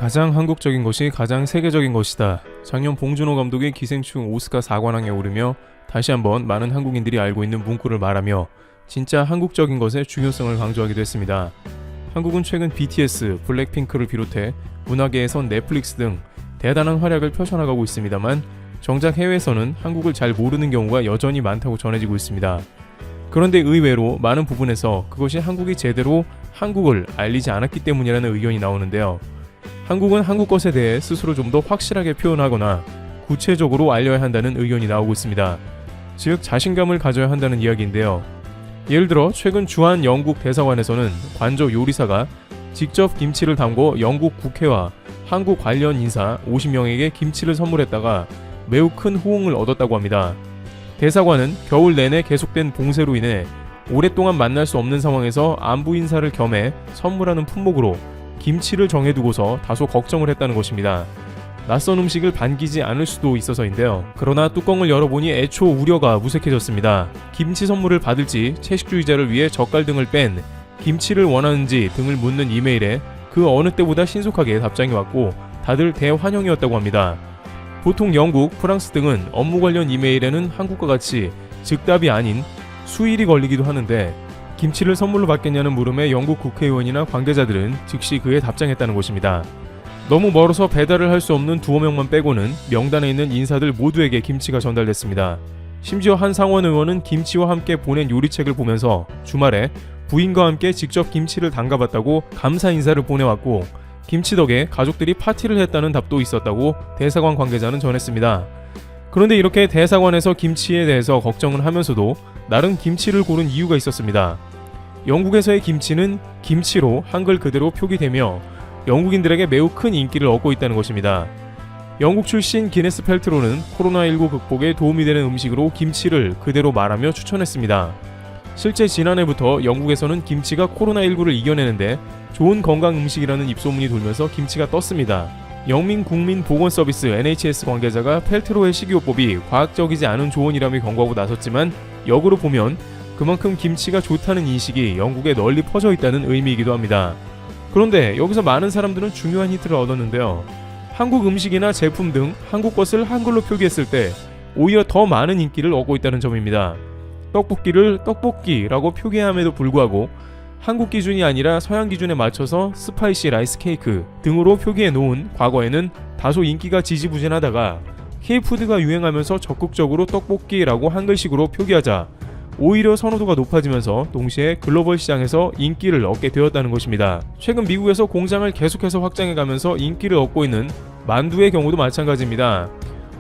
가장 한국적인 것이 가장 세계적인 것이다. 작년 봉준호 감독의 기생충 오스카 4관왕에 오르며 다시 한번 많은 한국인들이 알고 있는 문구를 말하며 진짜 한국적인 것의 중요성을 강조하기도 했습니다. 한국은 최근 BTS, 블랙핑크를 비롯해 문화계에선 넷플릭스 등 대단한 활약을 펼쳐나가고 있습니다만 정작 해외에서는 한국을 잘 모르는 경우가 여전히 많다고 전해지고 있습니다. 그런데 의외로 많은 부분에서 그것이 한국이 제대로 한국을 알리지 않았기 때문이라는 의견이 나오는데요. 한국은 한국 것에 대해 스스로 좀 더 확실하게 표현하거나 구체적으로 알려야 한다는 의견이 나오고 있습니다. 즉 자신감을 가져야 한다는 이야기인데요. 예를 들어 최근 주한 영국 대사관에서는 관저 요리사가 직접 김치를 담궈 영국 국회와 한국 관련 인사 50명에게 김치를 선물했다가 매우 큰 호응을 얻었다고 합니다. 대사관은 겨울 내내 계속된 봉쇄로 인해 오랫동안 만날 수 없는 상황에서 안부 인사를 겸해 선물하는 품목으로 김치를 정해두고서 다소 걱정을 했다는 것입니다. 낯선 음식을 반기지 않을 수도 있어서인데요. 그러나 뚜껑을 열어보니 애초 우려가 무색해졌습니다. 김치 선물을 받을지 채식주의자를 위해 젓갈 등을 뺀 김치를 원하는지 등을 묻는 이메일에 그 어느 때보다 신속하게 답장이 왔고 다들 대환영이었다고 합니다. 보통 영국, 프랑스 등은 업무 관련 이메일에는 한국과 같이 즉답이 아닌 수일이 걸리기도 하는데 김치를 선물로 받겠냐는 물음에 영국 국회의원이나 관계자들은 즉시 그에 답장했다는 것입니다. 너무 멀어서 배달을 할 수 없는 두어 명만 빼고는 명단에 있는 인사들 모두에게 김치가 전달됐습니다. 심지어 한 상원 의원은 김치와 함께 보낸 요리책을 보면서 주말에 부인과 함께 직접 김치를 담가봤다고 감사 인사를 보내왔고 김치 덕에 가족들이 파티를 했다는 답도 있었다고 대사관 관계자는 전했습니다. 그런데 이렇게 대사관에서 김치에 대해서 걱정을 하면서도 나름 김치를 고른 이유가 있었습니다. 영국에서의 김치는 김치로 한글 그대로 표기되며 영국인들에게 매우 큰 인기를 얻고 있다는 것입니다. 영국 출신 기네스 펠트로는 코로나19 극복에 도움이 되는 음식으로 김치를 그대로 말하며 추천했습니다. 실제 지난해부터 영국에서는 김치가 코로나19를 이겨내는데 좋은 건강 음식이라는 입소문이 돌면서 김치가 떴습니다. 영민국민보건서비스 NHS 관계자가 펠트로의 식이요법이 과학적이지 않은 조언이라며 경고하고 나섰지만 역으로 보면 그만큼 김치가 좋다는 인식이 영국에 널리 퍼져 있다는 의미이기도 합니다. 그런데 여기서 많은 사람들은 중요한 힌트를 얻었는데요. 한국 음식이나 제품 등 한국 것을 한글로 표기했을 때 오히려 더 많은 인기를 얻고 있다는 점입니다. 떡볶이를 떡볶이라고 표기함에도 불구하고 한국 기준이 아니라 서양 기준에 맞춰서 스파이시 라이스 케이크 등으로 표기해 놓은 과거에는 다소 인기가 지지부진하다가 K푸드가 유행하면서 적극적으로 떡볶이라고 한글식으로 표기하자 오히려 선호도가 높아지면서 동시에 글로벌 시장에서 인기를 얻게 되었다는 것입니다. 최근 미국에서 공장을 계속해서 확장해가면서 인기를 얻고 있는 만두의 경우도 마찬가지입니다.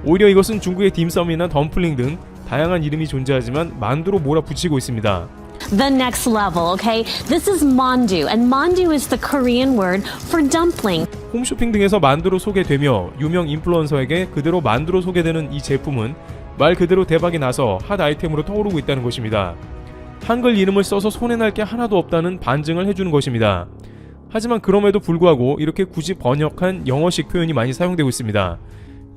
오히려 이것은 중국의 딤섬이나 덤플링 등 다양한 이름이 존재하지만 만두로 몰아붙이고 있습니다. The next level, okay? This is mandu, and mandu is the Korean word for dumpling. 홈쇼핑 등에서 만두로 소개되며 유명 인플루언서에게 그대로 만두로 소개되는 이 제품은 말 그대로 대박이 나서 핫 아이템으로 떠오르고 있다는 것입니다. 한글 이름을 써서 손해날 게 하나도 없다는 반증을 해주는 것입니다. 하지만 그럼에도 불구하고 이렇게 굳이 번역한 영어식 표현이 많이 사용되고 있습니다.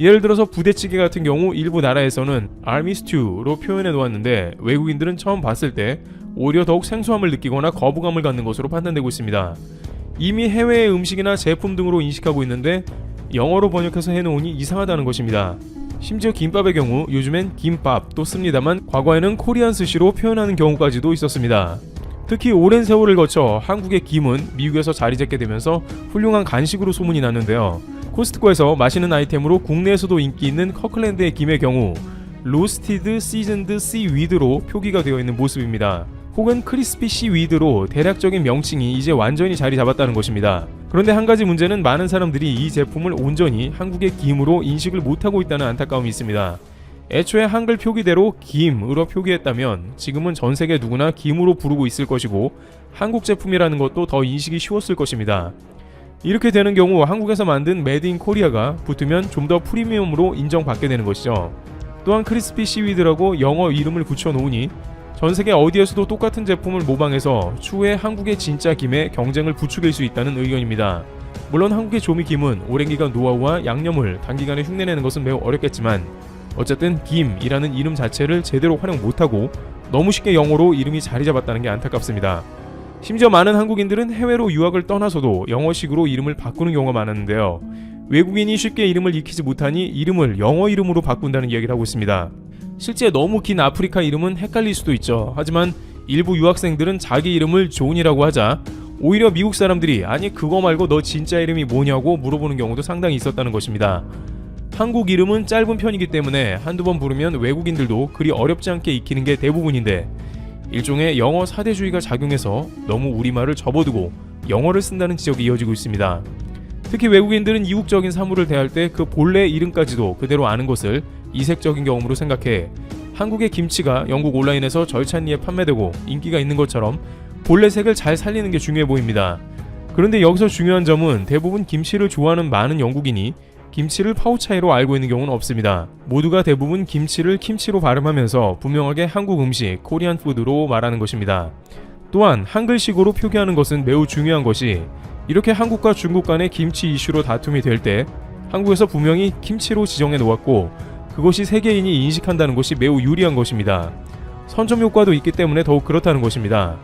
예를 들어서 부대찌개 같은 경우 일부 나라에서는 army stew로 표현해 놓았는데 외국인들은 처음 봤을 때 오히려 더욱 생소함을 느끼거나 거부감을 갖는 것으로 판단되고 있습니다. 이미 해외의 음식이나 제품 등으로 인식하고 있는데 영어로 번역해서 해놓으니 이상하다는 것입니다. 심지어 김밥의 경우 요즘엔 김밥도 씁니다만 과거에는 코리안 스시로 표현하는 경우까지도 있었습니다. 특히 오랜 세월을 거쳐 한국의 김은 미국에서 자리 잡게 되면서 훌륭한 간식으로 소문이 났는데요. 코스트코에서 맛있는 아이템으로 국내에서도 인기 있는 커클랜드의 김의 경우 로스티드 시즌드 씨위드로 표기가 되어 있는 모습입니다. 혹은 크리스피 씨위드로 대략적인 명칭이 이제 완전히 자리 잡았다는 것입니다. 그런데 한 가지 문제는 많은 사람들이 이 제품을 온전히 한국의 김으로 인식을 못하고 있다는 안타까움이 있습니다. 애초에 한글 표기대로 김으로 표기했다면 지금은 전 세계 누구나 김으로 부르고 있을 것이고 한국 제품이라는 것도 더 인식이 쉬웠을 것입니다. 이렇게 되는 경우 한국에서 만든 메드 인 코리아가 붙으면 좀 더 프리미엄으로 인정받게 되는 것이죠. 또한 크리스피 씨위드라고 영어 이름을 붙여놓으니 전 세계 어디에서도 똑같은 제품을 모방해서 추후에 한국의 진짜 김에 경쟁을 부추길 수 있다는 의견입니다. 물론 한국의 조미김은 오랜 기간 노하우와 양념을 단기간에 흉내내는 것은 매우 어렵겠지만 어쨌든 김이라는 이름 자체를 제대로 활용 못하고 너무 쉽게 영어로 이름이 자리 잡았다는 게 안타깝습니다. 심지어 많은 한국인들은 해외로 유학을 떠나서도 영어식으로 이름을 바꾸는 경우가 많았는데요. 외국인이 쉽게 이름을 익히지 못하니 이름을 영어 이름으로 바꾼다는 이야기를 하고 있습니다. 실제 너무 긴 아프리카 이름은 헷갈릴 수도 있죠. 하지만 일부 유학생들은 자기 이름을 존이라고 하자 오히려 미국 사람들이 아니 그거 말고 너 진짜 이름이 뭐냐고 물어보는 경우도 상당히 있었다는 것입니다. 한국 이름은 짧은 편이기 때문에 한두 번 부르면 외국인들도 그리 어렵지 않게 익히는 게 대부분인데 일종의 영어 사대주의가 작용해서 너무 우리말을 접어두고 영어를 쓴다는 지적이 이어지고 있습니다. 특히 외국인들은 이국적인 사물을 대할 때 그 본래 이름까지도 그대로 아는 것을 이색적인 경험으로 생각해 한국의 김치가 영국 온라인에서 절찬리에 판매되고 인기가 있는 것처럼 본래 색을 잘 살리는 게 중요해 보입니다. 그런데 여기서 중요한 점은 대부분 김치를 좋아하는 많은 영국인이 김치를 파오차이로 알고 있는 경우는 없습니다. 모두가 대부분 김치를 kim치로 발음하면서 분명하게 한국 음식, 코리안 푸드로 말하는 것입니다. 또한 한글식으로 표기하는 것은 매우 중요한 것이 이렇게 한국과 중국 간의 김치 이슈로 다툼이 될 때 한국에서 분명히 김치로 지정해 놓았고 그것이 세계인이 인식한다는 것이 매우 유리한 것입니다. 선점 효과도 있기 때문에 더욱 그렇다는 것입니다.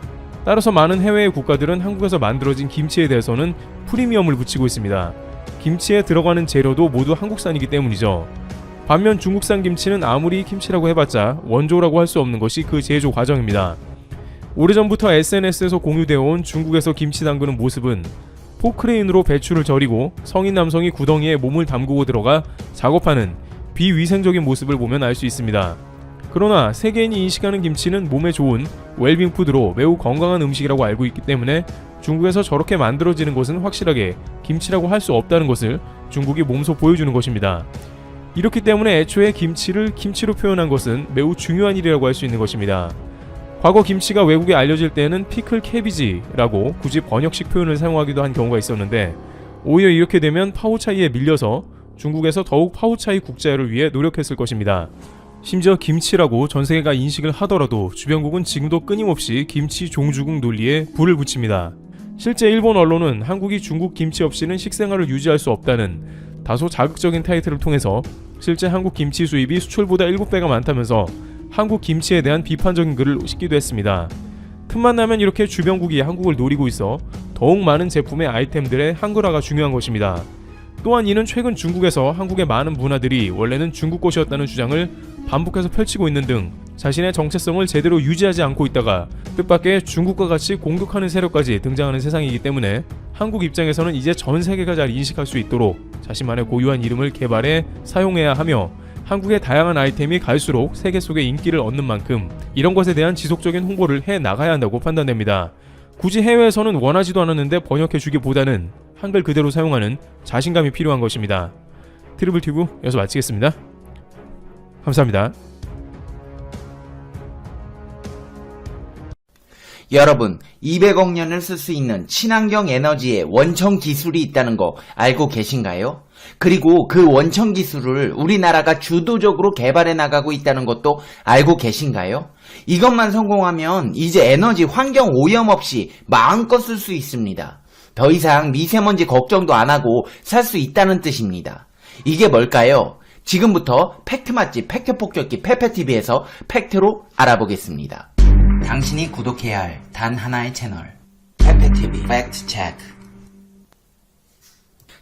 따라서 많은 해외의 국가들은 한국에서 만들어진 김치에 대해서는 프리미엄을 붙이고 있습니다. 김치에 들어가는 재료도 모두 한국산이기 때문이죠. 반면 중국산 김치는 아무리 김치라고 해봤자 원조라고 할 수 없는 것이 그 제조 과정입니다. 오래전부터 SNS에서 공유되어 온 중국에서 김치 담그는 모습은 포크레인으로 배추를 절이고 성인 남성이 구덩이에 몸을 담그고 들어가 작업하는 비위생적인 모습을 보면 알 수 있습니다. 그러나 세계인이 인식하는 김치는 몸에 좋은 웰빙 푸드로 매우 건강한 음식이라고 알고 있기 때문에 중국에서 저렇게 만들어지는 것은 확실하게 김치라고 할 수 없다는 것을 중국이 몸소 보여주는 것입니다. 이렇기 때문에 애초에 김치를 김치로 표현한 것은 매우 중요한 일이라고 할 수 있는 것입니다. 과거 김치가 외국에 알려질 때는 피클 캐비지라고 굳이 번역식 표현을 사용하기도 한 경우가 있었는데 오히려 이렇게 되면 파오차이에 밀려서 중국에서 더욱 파오차이 국제화를 위해 노력했을 것입니다. 심지어 김치라고 전세계가 인식을 하더라도 주변국은 지금도 끊임없이 김치 종주국 논리에 불을 붙입니다. 실제 일본 언론은 한국이 중국 김치 없이는 식생활을 유지할 수 없다는 다소 자극적인 타이틀을 통해서 실제 한국 김치 수입이 수출보다 7배가 많다면서 한국 김치에 대한 비판적인 글을 싣기도 했습니다. 틈만 나면 이렇게 주변국이 한국을 노리고 있어 더욱 많은 제품의 아이템들의 한글화가 중요한 것입니다. 또한 이는 최근 중국에서 한국의 많은 문화들이 원래는 중국 것이었다는 주장을 반복해서 펼치고 있는 등 자신의 정체성을 제대로 유지하지 않고 있다가 뜻밖의 중국과 같이 공격하는 세력까지 등장하는 세상이기 때문에 한국 입장에서는 이제 전 세계가 잘 인식할 수 있도록 자신만의 고유한 이름을 개발해 사용해야 하며 한국의 다양한 아이템이 갈수록 세계 속에 인기를 얻는 만큼 이런 것에 대한 지속적인 홍보를 해 나가야 한다고 판단됩니다. 굳이 해외에서는 원하지도 않았는데 번역해주기보다는 한글 그대로 사용하는 자신감이 필요한 것입니다. 트리블튜브 여기서 마치겠습니다. 감사합니다. 여러분, 200억 년을 쓸 수 있는 친환경 에너지의 원천 기술이 있다는 거 알고 계신가요? 그리고 그 원천 기술을 우리나라가 주도적으로 개발해 나가고 있다는 것도 알고 계신가요? 이것만 성공하면 이제 에너지 환경 오염 없이 마음껏 쓸 수 있습니다. 더 이상 미세먼지 걱정도 안 하고 살 수 있다는 뜻입니다. 이게 뭘까요? 지금부터 팩트 맛집 팩트 폭격기 페페TV에서 팩트로 알아보겠습니다. 당신이 구독해야 할 단 하나의 채널 페페TV 팩트 체크.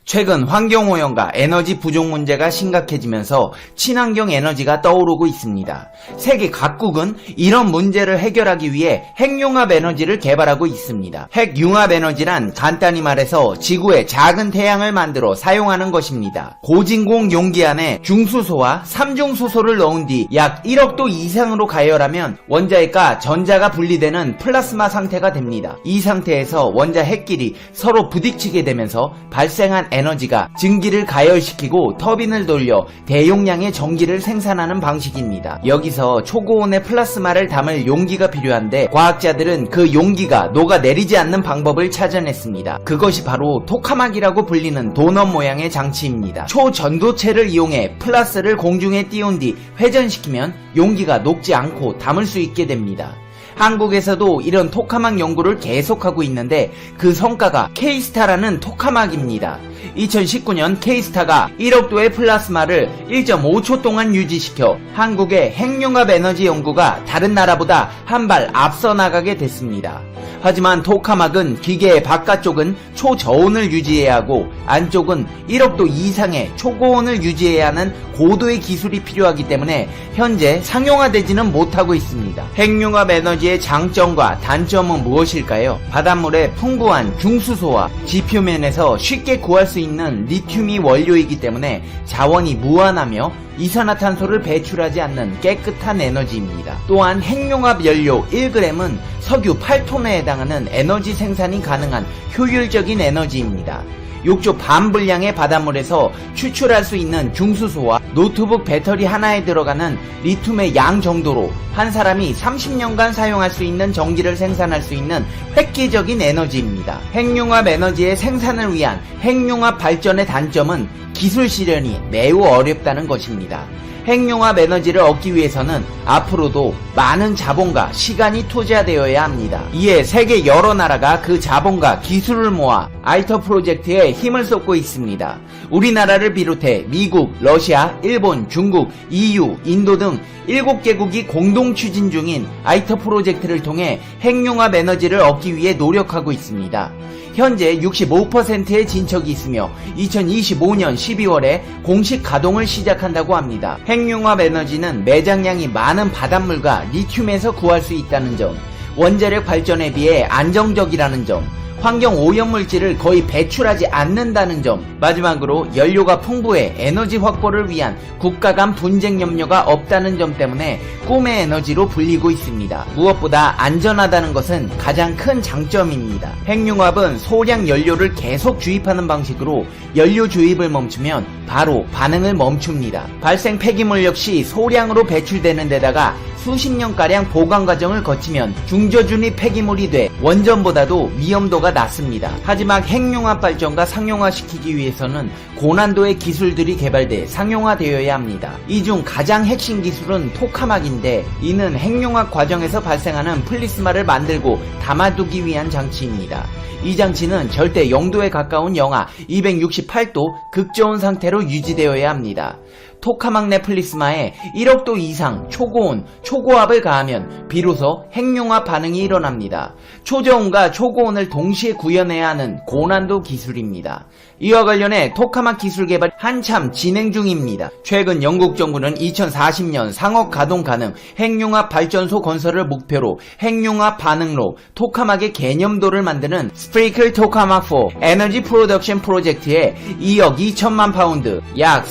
최근 환경오염과 에너지 부족 문제가 심각해지면서 친환경 에너지가 떠오르고 있습니다. 세계 각국은 이런 문제를 해결하기 위해 핵융합 에너지를 개발하고 있습니다. 핵융합 에너지란 간단히 말해서 지구에 작은 태양을 만들어 사용하는 것입니다. 고진공 용기 안에 중수소와 삼중수소를 넣은 뒤 약 1억도 이상으로 가열하면 원자핵과 전자가 분리되는 플라스마 상태가 됩니다. 이 상태에서 원자 핵끼리 서로 부딪히게 되면서 발생한 에너지가 증기를 가열시키고 터빈을 돌려 대용량의 전기를 생산하는 방식입니다. 여기서 초고온의 플라스마를 담을 용기가 필요한데 과학자들은 그 용기가 녹아내리지 않는 방법을 찾아냈습니다. 그것이 바로 토카막이라고 불리는 도넛 모양의 장치입니다. 초전도체를 이용해 플라스를 공중에 띄운 뒤 회전시키면 용기가 녹지 않고 담을 수 있게 됩니다. 한국에서도 이런 토카막 연구를 계속하고 있는데 그 성과가 K-스타라는 토카막입니다. 2019년 K스타가 1억도의 플라스마를 1.5초 동안 유지시켜 한국의 핵융합 에너지 연구가 다른 나라보다 한 발 앞서 나가게 됐습니다. 하지만 토카막은 기계의 바깥쪽은 초저온을 유지해야 하고 안쪽은 1억도 이상의 초고온을 유지해야 하는 고도의 기술이 필요하기 때문에 현재 상용화되지는 못하고 있습니다. 핵융합 에너지의 장점과 단점은 무엇일까요? 바닷물의 풍부한 중수소와 지표면에서 쉽게 구할 수 있는 리튬이 원료이기 때문에 자원이 무한하며 이산화탄소를 배출하지 않는 깨끗한 에너지입니다. 또한 핵융합 연료 1g은 석유 8톤에 해당하는 에너지 생산이 가능한 효율적인 에너지입니다. 욕조 반 분량의 바닷물에서 추출할 수 있는 중수소와 노트북 배터리 하나에 들어가는 리튬의 양 정도로 한 사람이 30년간 사용할 수 있는 전기를 생산할 수 있는 획기적인 에너지입니다. 핵융합 에너지의 생산을 위한 핵융합 발전의 단점은 기술 실현이 매우 어렵다는 것입니다. 핵융합 에너지를 얻기 위해서는 앞으로도 많은 자본과 시간이 투자되어야 합니다. 이에 세계 여러 나라가 그 자본과 기술을 모아 아이터 프로젝트에 힘을 쏟고 있습니다. 우리나라를 비롯해 미국, 러시아, 일본, 중국, EU, 인도 등 7개국이 공동 추진 중인 아이터 프로젝트를 통해 핵융합 에너지를 얻기 위해 노력하고 있습니다. 현재 65%의 진척이 있으며 2025년 12월에 공식 가동을 시작한다고 합니다. 핵융합 에너지는 매장량이 많은 바닷물과 리튬에서 구할 수 있다는 점, 원자력 발전에 비해 안정적이라는 점, 환경 오염물질을 거의 배출하지 않는다는 점, 마지막으로 연료가 풍부해 에너지 확보를 위한 국가 간 분쟁 염려가 없다는 점 때문에 꿈의 에너지로 불리고 있습니다. 무엇보다 안전하다는 것은 가장 큰 장점입니다. 핵융합은 소량 연료를 계속 주입하는 방식으로 연료 주입을 멈추면 바로 반응을 멈춥니다. 발생 폐기물 역시 소량으로 배출되는 데다가 수십 년가량 보관 과정을 거치면 중저준위 폐기물이 돼 원전보다도 위험도가 낮습니다. 하지만 핵융합 발전과 상용화시키기 위해서는 고난도의 기술들이 개발돼 상용화되어야 합니다. 이 중 가장 핵심 기술은 토카막인데 이는 핵융합 과정에서 발생하는 플리스마를 만들고 담아두기 위한 장치입니다. 이 장치는 절대 0도에 가까운 영하 268도 극저온 상태로 유지되어야 합니다. 토카막 내 플리스마에 1억도 이상 초고온, 초고압을 가하면 비로소 핵융합 반응이 일어납니다. 초저온과 초고온을 동시에 구현해야 하는 고난도 기술입니다. 이와 관련해 토카막 기술 개발 한참 진행 중입니다. 최근 영국 정부는 2040년 상업 가동 가능 핵융합 발전소 건설을 목표로 핵융합 반응로 토카막의 개념도를 만드는 스프리클 토카막 4 에너지 프로덕션 프로젝트에 2억 2천만 파운드, 약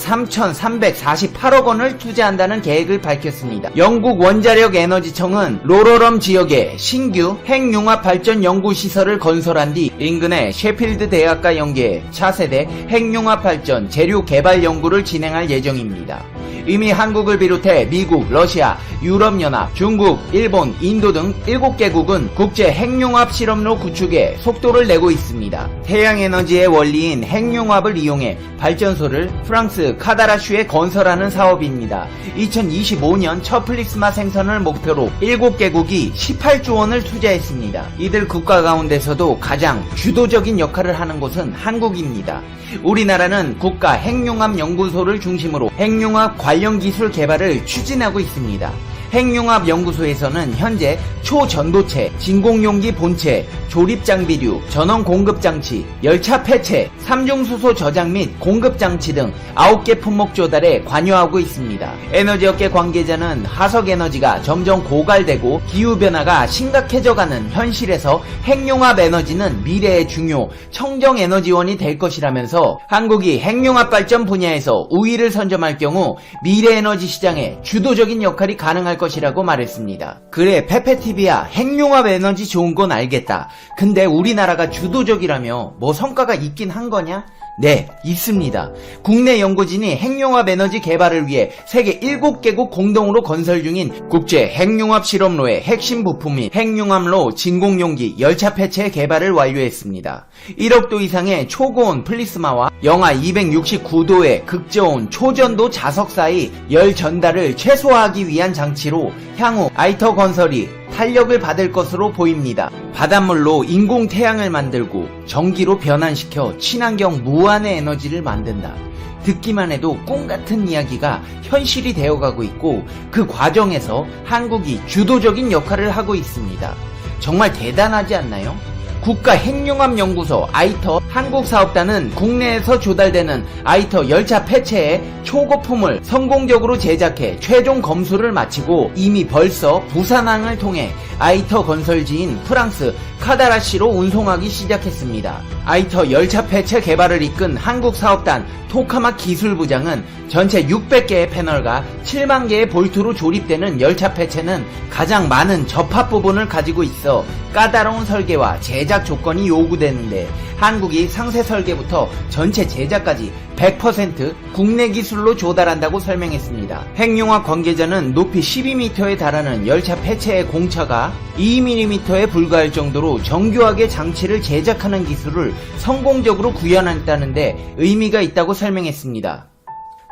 3,348억 원을 투자한다는 계획을 밝혔습니다. 영국 원자력 에너지청은 로러럼 지역에 신규 핵융합 발전 연구시설을 건설한 뒤 인근의 셰필드 대학과 연계해 차세대 핵융합 발전 재료 개발 연구를 진행할 예정입니다. 이미 한국을 비롯해 미국, 러시아, 유럽연합, 중국, 일본, 인도 등 7개국은 국제 핵융합 실험로 구축에 속도를 내고 있습니다. 태양에너지의 원리인 핵융합을 이용해 발전소를 프랑스 카다라슈에 건설하는 사업입니다. 2025년 첫 플리스마 생산을 목표로 7개국이 18조 원을 투자했습니다. 이들 국가 가운데서도 가장 주도적인 역할을 하는 곳은 한국입니다. 우리나라는 국가 핵융합 연구소를 중심으로 핵융합 관련 기술 개발을 추진하고 있습니다. 핵융합 연구소에서는 현재 초전도체, 진공용기 본체, 조립장비류, 전원 공급장치, 열차 폐체, 삼중수소 저장 및 공급장치 등 9개 품목 조달에 관여하고 있습니다. 에너지업계 관계자는 화석에너지가 점점 고갈되고 기후변화가 심각해져가는 현실에서 핵융합 에너지는 미래의 중요 청정에너지원이 될 것이라면서 한국이 핵융합 발전 분야에서 우위를 선점할 경우 미래에너지 시장에 주도적인 역할이 가능할 것이라고 말했습니다. 그래, 페페TV야, 핵융합 에너지 좋은 건 알겠다. 근데 우리나라가 주도적이라며 뭐 성과가 있긴 한 거냐? 네, 있습니다. 국내 연구진이 핵융합 에너지 개발을 위해 세계 7개국 공동으로 건설 중인 국제 핵융합 실험로의 핵심 부품인 핵융합로 진공용기 열차 폐체 개발을 완료했습니다. 1억도 이상의 초고온 플리스마와 영하 269도의 극저온 초전도 자석 사이 열 전달을 최소화하기 위한 장치로 향후 아이터 건설이 탄력을 받을 것으로 보입니다. 바닷물로 인공 태양을 만들고 전기로 변환시켜 친환경 무한의 에너지를 만든다. 듣기만 해도 꿈같은 이야기가 현실이 되어가고 있고 그 과정에서 한국이 주도적인 역할을 하고 있습니다. 정말 대단하지 않나요? 국가핵융합연구소 아이터 한국사업단은 국내에서 조달되는 아이터 열차 폐체의 초거품을 성공적으로 제작해 최종 검수를 마치고 이미 벌써 부산항을 통해 아이터 건설지인 프랑스 카다라시로 운송하기 시작했습니다. 아이터 열차 폐체 개발을 이끈 한국사업단 토카막 기술부장은 전체 600개의 패널과 7만 개의 볼트로 조립되는 열차 폐체는 가장 많은 접합 부분을 가지고 있어 까다로운 설계와 제작 조건이 요구되는데 한국이 상세 설계부터 전체 제작까지 100% 국내 기술로 조달한다고 설명했습니다. 핵융합 관계자는 높이 12m에 달하는 열차 폐체의 공차가 2mm에 불과할 정도로 정교하게 장치를 제작하는 기술을 성공적으로 구현했다는데 의미가 있다고 설명했습니다.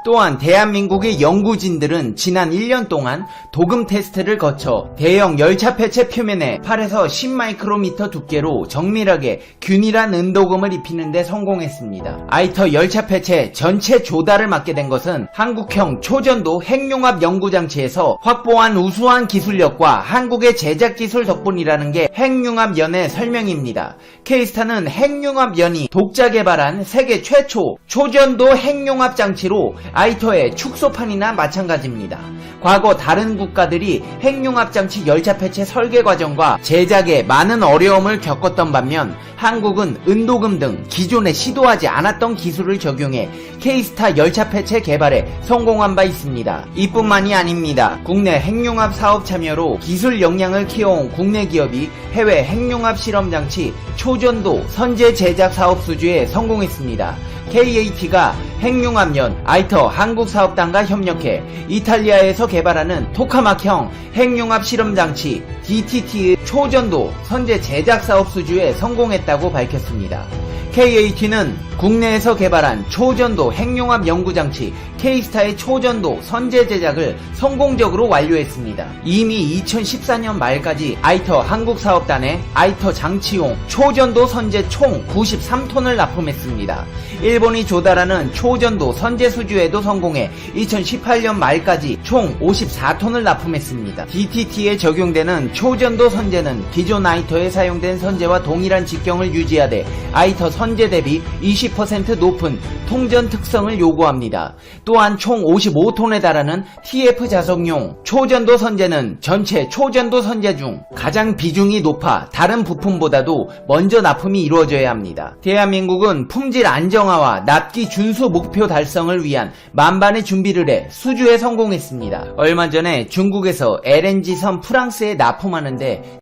또한 대한민국의 연구진들은 지난 1년 동안 도금 테스트를 거쳐 대형 열차 폐체 표면에 8에서 10마이크로미터 두께로 정밀하게 균일한 은도금을 입히는 데 성공했습니다. 아이터 열차 폐체 전체 조달을 맡게 된 것은 한국형 초전도 핵융합 연구장치에서 확보한 우수한 기술력과 한국의 제작기술 덕분이라는 게 핵융합연의 설명입니다. K스타는 핵융합연이 독자 개발한 세계 최초 초전도 핵융합 장치로 아이터의 축소판이나 마찬가지입니다. 과거 다른 국가들이 핵융합장치 열차 폐체 설계 과정과 제작에 많은 어려움을 겪었던 반면 한국은 은도금 등 기존에 시도하지 않았던 기술을 적용해 K스타 열차 폐체 개발에 성공한 바 있습니다. 이뿐만이 아닙니다. 국내 핵융합 사업 참여로 기술 역량을 키워온 국내 기업이 해외 핵융합 실험장치 초전도 선제 제작 사업 수주에 성공했습니다. KAT가 핵융합연 아이터 한국사업단과 협력해 이탈리아에서 개발하는 토카막형 핵융합 실험장치 DTT의 초전도 선제 제작 사업 수주에 성공했다고 밝혔습니다. KAT는 국내에서 개발한 초전도 핵융합 연구장치 K스타의 초전도 선제 제작을 성공적으로 완료했습니다. 이미 2014년 말까지 아이터 한국사업단에 아이터 장치용 초전도 선제 총 93톤을 납품했습니다. 일본이 조달하는 초전도 선제 수주에도 성공해 2018년 말까지 총 54톤을 납품했습니다. DTT에 적용되는 초전도 선제는 기존 아이터에 사용된 선제와 동일한 직경을 유지하되 아이터 선제 대비 20% 높은 통전 특성을 요구합니다. 또한 총 55톤에 달하는 TF 자석용 초전도 선제는 전체 초전도 선제 중 가장 비중이 높아 다른 부품보다도 먼저 납품이 이루어져야 합니다. 대한민국은 품질 안정화와 납기 준수 목표 달성을 위한 만반의 준비를 해 수주에 성공했습니다. 얼마 전에 중국에서 LNG선 프랑스에 납품하는데